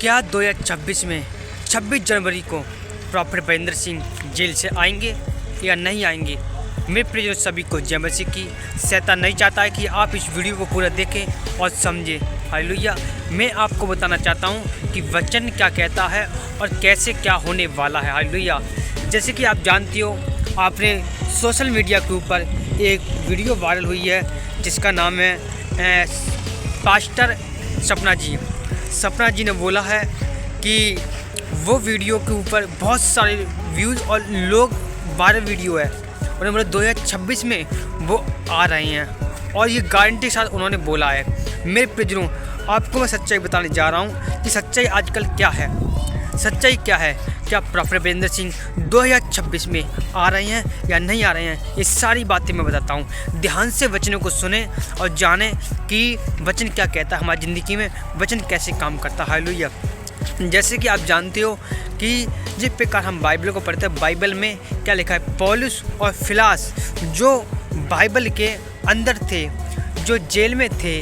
क्या 2026 में 26 जनवरी को प्रॉफेट भूपेंद्र सिंह जेल से आएंगे या नहीं आएंगे? मेरे प्रिय सभी को जय मसीह की। शैतान नहीं चाहता है कि आप इस वीडियो को पूरा देखें और समझें। हालेलुया। मैं आपको बताना चाहता हूं कि वचन क्या कहता है और कैसे क्या होने वाला है। हालेलुया। जैसे कि आप जानते हो, आपने सोशल मीडिया के ऊपर एक वीडियो वायरल हुई है जिसका नाम है पास्टर सपना जी ने बोला है कि वो वीडियो के ऊपर बहुत सारे व्यूज़ और लोग वायरल वीडियो है। उन्होंने बोला 2026 में वो आ रहे हैं और ये गारंटी के साथ उन्होंने बोला है। मेरे प्रियजनों, आपको मैं सच्चाई बताने जा रहा हूँ कि सच्चाई आजकल क्या है। सच्चाई क्या है? क्या प्रॉफेट भूपेंद्र सिंह 2026 में आ रहे हैं या नहीं आ रहे हैं? ये सारी बातें मैं बताता हूँ। ध्यान से वचनों को सुने और जानें कि वचन क्या कहता है हमारी ज़िंदगी में, वचन कैसे काम करता है। हालेलुया। जैसे कि आप जानते हो कि जिस प्रकार हम बाइबल को पढ़ते हैं, बाइबल में क्या लिखा है? पौलुस और फिलास जो बाइबल के अंदर थे, जो जेल में थे,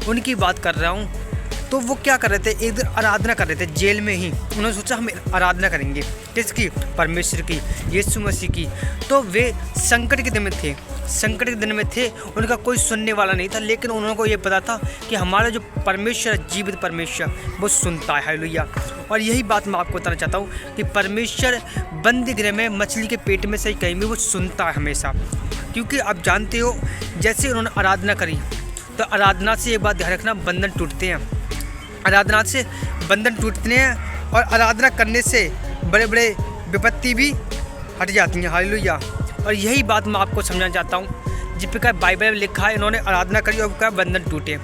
उनकी बात कर रहा हूँ। तो वो क्या कर रहे थे? एक दिन आराधना कर रहे थे जेल में ही। उन्होंने सोचा हम आराधना करेंगे किसकी? परमेश्वर की, यीशु मसीह की। तो वे संकट के दिन में थे, उनका कोई सुनने वाला नहीं था, लेकिन उन्होंने को ये पता था कि हमारा जो परमेश्वर, जीवित परमेश्वर, वो सुनता है। हालेलुया। और यही बात मैं आपको बताना चाहता हूँ कि परमेश्वर बंदी गृह में, मछली के पेट में से कहीं भी वो सुनता है हमेशा। क्योंकि आप जानते हो, जैसे उन्होंने आराधना करी तो आराधना से एक बात ध्यान रखना, बंधन टूटते हैं। आराधना से बंधन टूटते हैं और आराधना करने से बड़े बड़े विपत्ति भी हट जाती हैं। हालेलुया। और यही बात मैं आपको समझाना चाहता हूँ। जिस प्रकार बाइबल में लिखा है, इन्होंने आराधना करी और क्या बंधन टूटे।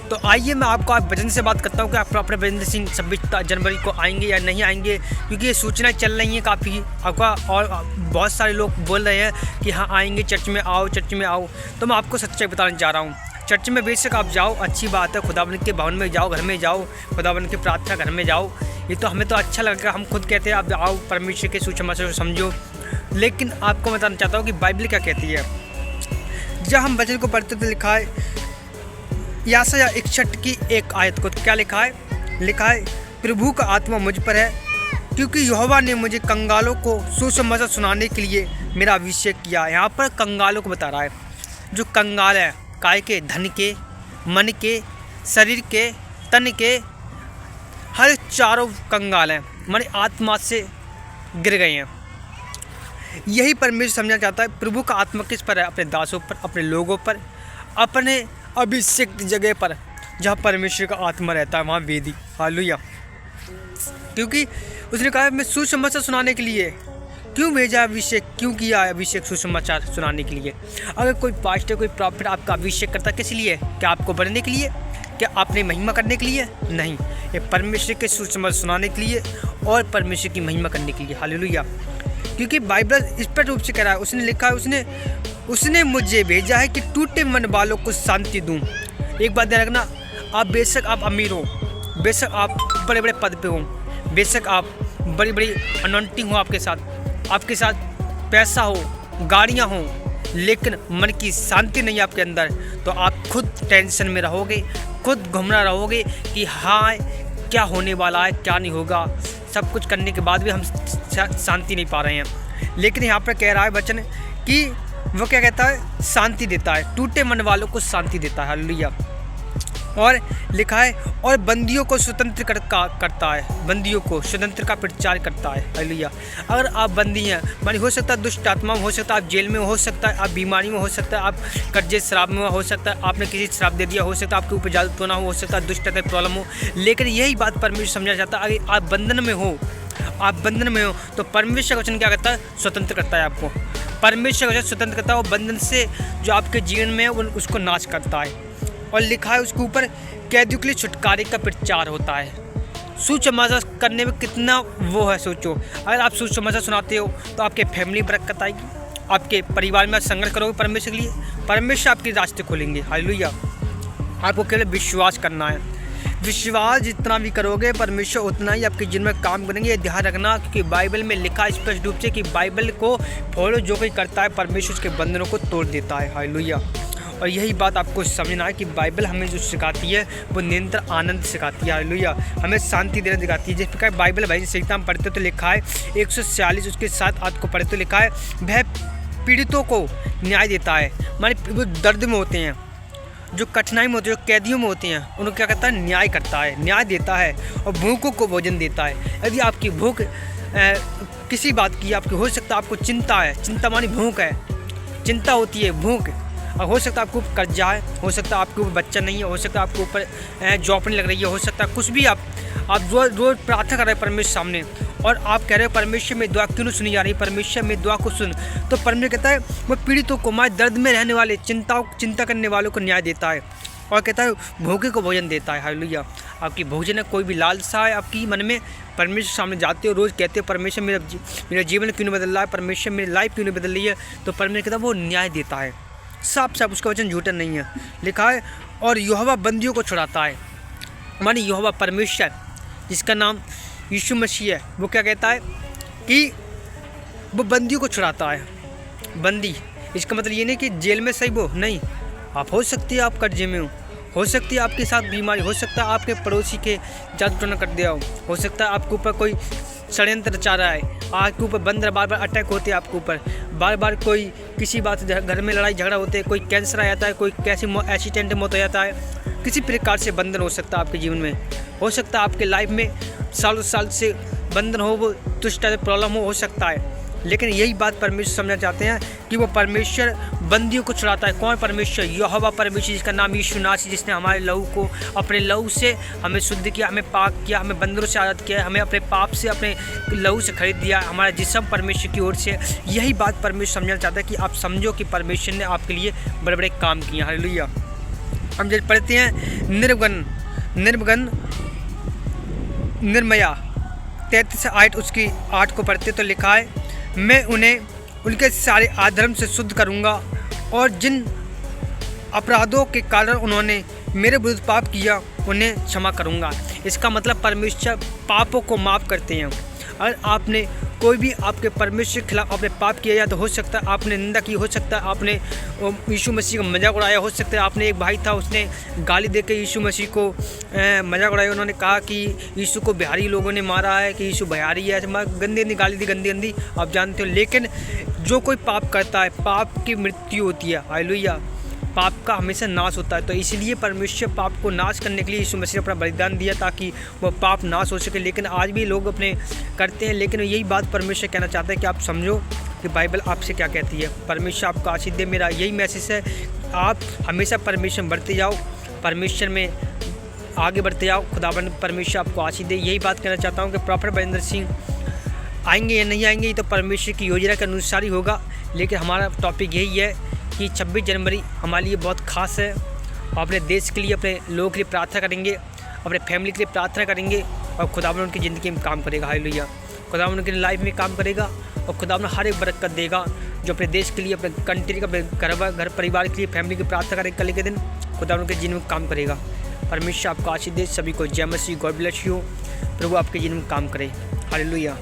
तो आइए मैं आपको आप वचन से बात करता हूँ कि आप प्रॉफेट भूपेंद्र सिंह 26 जनवरी को आएंगे या नहीं आएंगे, क्योंकि ये सूचना चल रही है काफ़ी आपका, और बहुत सारे लोग बोल रहे हैं कि हाँ आएंगे, चर्च में आओ, चर्च में आओ। तो मैं आपको सच्चाई बताने जा रहा हूँ। चर्च में बेशक आप जाओ, अच्छी बात है, खुदावंद के भवन में जाओ, घर में जाओ, खुदावंद की प्रार्थना घर में जाओ। ये तो हमें तो अच्छा लगेगा, हम खुद कहते हैं आप आओ, परमेश्वर के सुसमाचार समझो। लेकिन आपको बताना चाहता हूँ कि बाइबल क्या कहती है। जब हम वचन को पढ़ते तो लिखा है यशायाह 61 की एक आयत को, तो क्या लिखा है? लिखा है, प्रभु का आत्मा मुझ पर है, क्योंकि यहोवा ने मुझे कंगालों को सुसमाचार सुनाने के लिए मेरा अभिषेक किया। यहाँ पर कंगालों को बता रहा है। जो कंगाल है, काय के, धन के, मन के, शरीर के, तन के, हर चारों कंगाल हैं, माने आत्मा से गिर गए हैं। यही परमेश्वर समझना चाहता है। प्रभु का आत्मा किस पर है? अपने दासों पर, अपने लोगों पर, अपने अभिषेक जगह पर, जहाँ परमेश्वर का आत्मा रहता है, वहाँ वेदी। हालेलुया। क्योंकि उसने कहा मैं सुसमाचार सुनाने के लिए क्यों भेजा अभिषेक, क्यों किया अभिषेक सुसमाचार सुनाने के लिए। अगर कोई पास्टर, कोई प्रॉफिट आपका अभिषेक करता है, किस लिए? क्या आपको बढ़ने के लिए? क्या आपने महिमा करने के लिए? नहीं, ये परमेश्वर के सुसमाचार सुनाने के लिए और परमेश्वर की महिमा करने के लिए। हालेलुया। क्योंकि बाइबल स्पष्ट रूप से कह रहा है, उसने लिखा है, उसने मुझे भेजा है कि टूटे मन वालों को शांति दूँ। एक बात ध्यान रखना, आप बेशक आप अमीर हो, बेशक आप बड़े बड़े पद पे हो, बेशक आप बड़ी बड़ी अनॉइंटिंग हो, आपके साथ पैसा हो, गाड़ियाँ हो, लेकिन मन की शांति नहीं है आपके अंदर, तो आप खुद टेंशन में रहोगे, खुद घूमना रहोगे कि हाँ क्या होने वाला है, क्या नहीं होगा। सब कुछ करने के बाद भी हम शांति नहीं पा रहे हैं। लेकिन यहाँ पर कह रहा है वचन कि वो क्या कहता है? शांति देता है, टूटे मन वालों को शांति देता है। हालेलुया। और लिखा है, और बंदियों को स्वतंत्र करता है, बंदियों को स्वतंत्र का प्रचार करता है। हालेलुया। अगर आप बंदी हैं, मानी हो सकता है दुष्ट आत्मा में, हो सकता है आप जेल में हो सकता है आप बीमारी में हो सकता है आप कर्जे शराब में हो सकता है आपने किसी श्राप दे दिया, हो सकता है आपके ऊपर जादू टोना हो सकता है दुष्ट प्रॉब्लम हो। लेकिन यही बात परमेश्वर समझना चाहता है, अगर आप बंधन में हो, तो परमेश्वर का वचन क्या करता है? स्वतंत्र करता है आपको। परमेश्वर का वचन स्वतंत्र करता है, वो बंधन से जो आपके जीवन में है उसको नाश करता है। और लिखा है उसके ऊपर, कैदियों के लिए छुटकारे का प्रचार होता है। सुसमाचार करने में कितना वो है, सोचो। अगर आप सुसमाचार सुनाते हो तो आपके फैमिली बरकत आएगी, आपके परिवार में संघर्ष करोगे परमेश्वर के लिए, परमेश्वर आपके रास्ते खोलेंगे। हालेलुया। आपको केवल विश्वास करना है। विश्वास जितना भी करोगे, परमेश्वर उतना ही आपके जीवन में काम करेंगे। ये ध्यान रखना, क्योंकि बाइबल में लिखा स्पष्ट रूप से कि बाइबल को फॉलो जो कोई करता है, परमेश्वर के बंधनों को तोड़ देता है। हालेलुया। और यही बात आपको समझना है कि बाइबल हमें जो सिखाती है वो निरंतर आनंद सिखाती है। हालेलुया। हमें शांति देना सिखाती है। जिस प्रकार बाइबल भाई संहिता में पढ़ते तो लिखा है 146 उसके 7 आयत को पढ़े तो लिखा है वह पीड़ितों को न्याय देता है। माने वो दर्द में होते हैं, जो कठिनाई में होते हैं, जो कैदियों में होते हैं, उनको क्या करता है? न्याय करता है, न्याय देता है और भूखों को भोजन देता है। यदि आपकी भूख किसी बात की आपकी हो सकता है, आपको चिंता है, चिंता मानी भूख है, चिंता होती है भूख, और हो सकता है आपके ऊपर कर्जा है, हो सकता है आपके ऊपर बच्चा नहीं है, हो सकता है आपके ऊपर जॉब नहीं लग रही है, हो सकता है कुछ भी आप रोज प्रार्थना कर रहे हैं परमेश्वर सामने और आप कह रहे हो परमेश्वर में दुआ क्यों नहीं सुनी जा रही, परमेश्वर में दुआ को सुन, तो परमेश्वर कहता है वह पीड़ितों को, मारे दर्द में रहने वाले, चिंता करने वालों को न्याय देता है और कहता है भूखे को भोजन देता है। हालेलुया। आपकी भोजन है, कोई भी लालसा है आपकी मन में, परमेश्वर सामने जाते हो, रोज़ कहते हो परमेश्वर मेरा जीवन क्यों नहीं बदल रहा है, परमेश्वर मेरी लाइफ क्यों नहीं बदल रही है, तो परमेश्वर कहता है वो न्याय देता है। साफ साफ उसका वचन झूठा नहीं है। लिखा है और यहोवा बंदियों को छुड़ाता है। मानी यहोवा परमेश्वर जिसका नाम यीशु मसीह है, वो क्या कहता है कि वो बंदियों को छुड़ाता है। बंदी इसका मतलब ये नहीं कि जेल में सही वो नहीं, आप हो सकती है आप कर्जे में हो सकती है आपके साथ बीमारी, हो सकता है आपके पड़ोसी के जादू टोना कर दिया हो सकता है आपके ऊपर कोई षड्यंत्र रचा रहा है, आपके ऊपर बंदर बार बार अटैक होते हैं, आपके ऊपर बार बार कोई किसी बात से घर में लड़ाई झगड़ा होते हैं, कोई कैंसर आ जाता है, कोई कैसी एक्सीडेंट मौत हो जाता है, किसी प्रकार से बंधन हो सकता है आपके जीवन में, हो सकता है आपके लाइफ में सालों साल से बंधन हो, वो कुछ टाइप प्रॉब्लम हो सकता है। लेकिन यही बात परमेश्वर समझना चाहते हैं कि वो परमेश्वर बंदियों को छुड़ाता है। कौन परमेश्वर? यहोवा परमेश्वर जिसका नाम यीशु नासरी, जिसने हमारे लहू को, अपने लहू से हमें शुद्ध किया, हमें पाक किया, हमें बंदरों से आज़ाद किया, हमें अपने पाप से अपने लहू से खरीद दिया, हमारा जिस्म परमेश्वर की ओर से। यही बात परमेश्वर समझना चाहता है कि आप समझो कि परमेश्वर ने आपके लिए बड़े बड़े काम किए। हालेलुया। हम जब पढ़ते हैं निर्मया 33 आयत उसकी 8 को पढ़ते तो लिखा है मैं उन्हें उनके सारे अधर्म से शुद्ध करूंगा और जिन अपराधों के कारण उन्होंने मेरे विरुद्ध पाप किया उन्हें क्षमा करूंगा। इसका मतलब परमेश्वर पापों को माफ़ करते हैं। अगर आपने कोई भी आपके परमेश्वर के खिलाफ आपने पाप किया या तो हो सकता है आपने निंदा की, हो सकता है आपने यीशु मसीह का मजाक उड़ाया, हो सकता है आपने एक भाई था उसने गाली देकर यीशु मसीह को मजाक उड़ाया, उन्होंने कहा कि यीशु को बिहारी लोगों ने मारा है, कि यीशु बिहारी है, गंदी गंदी गाली दी, गंदी गंदी आप जानते हो। लेकिन जो कोई पाप करता है पाप की मृत्यु होती है। हालेलुया। पाप का हमेशा नाश होता है, तो इसलिए परमेश्वर पाप को नाश करने के लिए यीशु मसीह ने अपना बलिदान दिया ताकि वह पाप नाश हो सके। लेकिन आज भी लोग अपने करते हैं, लेकिन यही बात परमेश्वर कहना चाहता है कि आप समझो कि बाइबल आपसे क्या कहती है। परमेश्वर आपको आशीष दे। मेरा यही मैसेज है, आप हमेशा परमेश्वर में बढ़ते जाओ, परमेश्वर में आगे बढ़ते जाओ, खुदाबंद परमेश्वर आपको आशीष दे। यही बात कहना चाहता हूँ कि प्रॉफेट बरिंदर सिंह आएंगे या नहीं आएंगे ये तो परमेश्वर की योजना के अनुसार ही होगा। लेकिन हमारा टॉपिक यही है कि 26 जनवरी हमारे लिए बहुत ख़ास है। अपने देश के लिए, अपने लोगों के लिए प्रार्थना करेंगे, अपने फैमिली के लिए प्रार्थना करेंगे और खुदावन उनकी ज़िंदगी में काम करेगा। हालेलुया। खुदावन उनकी लाइफ में काम करेगा और खुदावन हर एक बरकत देगा जो अपने देश के लिए, अपने कंट्री का, अपने घर परिवार के लिए, फैमिली की प्रार्थना करेगा। कल के दिन खुदावन उनके जीवन में काम करेगा। परमेश्वर आपको आशीष दे। सभी को जय मसीह। God bless you. प्रभु आपके जीवन में काम करे। हालेलुया।